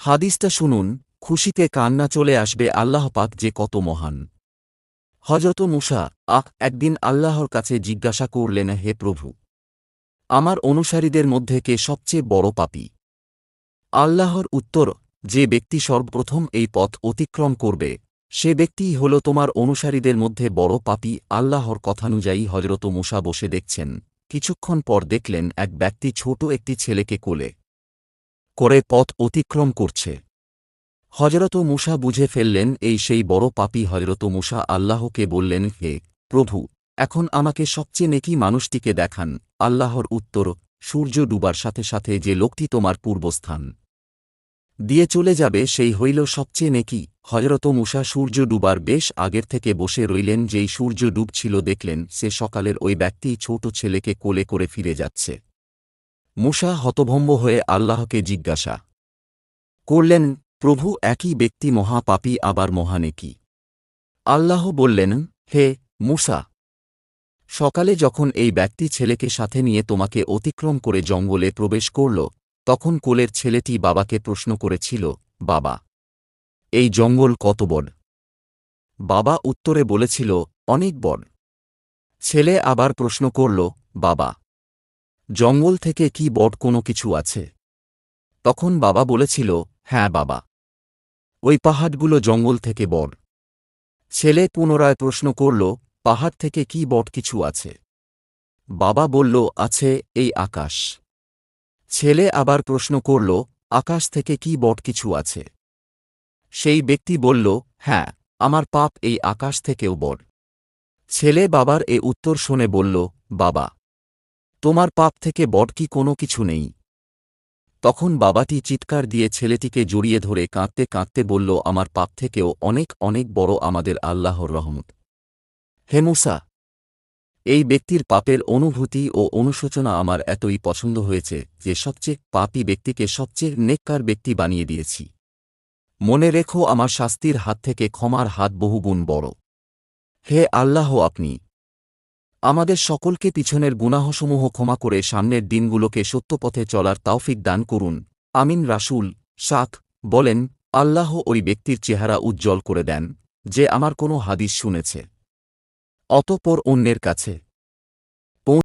হাদিসটা শুনুন, খুশিতে কান্না চলে আসবে। আল্লাহ পাক যে কত মহান। হযরত মূসা একদিন আল্লাহর কাছে জিজ্ঞাসা করলেন, হে প্রভু, আমার অনুসারীদের মধ্যে কে সবচেয়ে বড় পাপী? আল্লাহর উত্তর, যে ব্যক্তি সর্বপ্রথম এই পথ অতিক্রম করবে সে ব্যক্তিই হল তোমার অনুসারীদের মধ্যে বড় পাপী। আল্লাহর কথানুযায়ী হযরত মূসা বসে দেখছেন। কিছুক্ষণ পর দেখলেন এক ব্যক্তি ছোট একটি ছেলেকে কোলে করে পথ অতিক্রম করছে। হযরত মূসা বুঝে ফেললেন এই সেই বড় পাপী। হযরত মূসা আল্লাহকে বললেন, হে প্রভু, এখন আমাকে সবচেয়ে নেকী মানুষটিকে দেখান। আল্লাহর উত্তর, সূর্য ডুবার সাথে সাথে যে লোকটি তোমার পূর্বস্থান দিয়ে চলে যাবে সেই হইল সবচেয়ে নেকী। হযরত মূসা সূর্য ডুবার বেশ আগের থেকে বসে রইলেন। যেই সূর্য ডুবছিল দেখলেন সে সকালের ওই ব্যক্তি ছোট ছেলেকে কোলে করে ফিরে যাচ্ছে। মূসা হতভম্ব হয়ে আল্লাহকে জিজ্ঞাসা করলেন, প্রভু, একই ব্যক্তি মহাপাপী আবার মহানেকী? আল্লাহ বললেন, হে মূসা, সকালে যখন এই ব্যক্তি ছেলেকে সাথে নিয়ে তোমাকে অতিক্রম করে জঙ্গলে প্রবেশ করল তখন কোলের ছেলেটি বাবাকে প্রশ্ন করেছিল, বাবা, এই জঙ্গল কত বড়? বাবা উত্তরে বলেছিল, অনেক বড়। ছেলে আবার প্রশ্ন করল, বাবা, জঙ্গল থেকে কি বড় কোনো কিছু আছে? তখন বাবা বলেছিল, হ্যাঁ বাবা, ওই পাহাড়গুলো জঙ্গল থেকে বড়। ছেলে পুনরায় প্রশ্ন করল, পাহাড় থেকে কি বড় কিছু আছে? বাবা বলল, আছে এই আকাশ। ছেলে আবার প্রশ্ন করল, আকাশ থেকে কি বড় কিছু আছে? সেই ব্যক্তি বলল, হ্যাঁ, আমার পাপ এই আকাশ থেকেও বড়। ছেলে বাবার এ উত্তর শুনে বলল, বাবা, তোমার পাপ থেকে বড় কি কোনো কিছু নেই? তখন বাবাটি চিৎকার দিয়ে ছেলেটিকে জড়িয়ে ধরে কাঁদতে কাঁদতে বলল, আমার পাপ থেকেও অনেক অনেক বড় আমাদের আল্লাহর রহমত। হে মূসা, এই ব্যক্তির পাপের অনুভূতি ও অনুশোচনা আমার এতই পছন্দ হয়েছে যে সবচেয়ে পাপী ব্যক্তিকে সবচেয়ে নেককার ব্যক্তি বানিয়ে দিয়েছি। মনে রেখো, আমার শাস্তির হাত থেকে ক্ষমার হাত বহুগুণ বড়। হে আল্লাহ, আপনি আমাদের সকলকে পিছনের গুনাহসমূহ ক্ষমা করে সামনের দিনগুলোকে সত্যপথে চলার তৌফিক দান করুন। আমিন। রাসূল শাখ বলেন, আল্লাহ ওই ব্যক্তির চেহারা উজ্জ্বল করে দেন যে আমার কোনো হাদিস শুনেছে অতঃপর অন্যের কাছে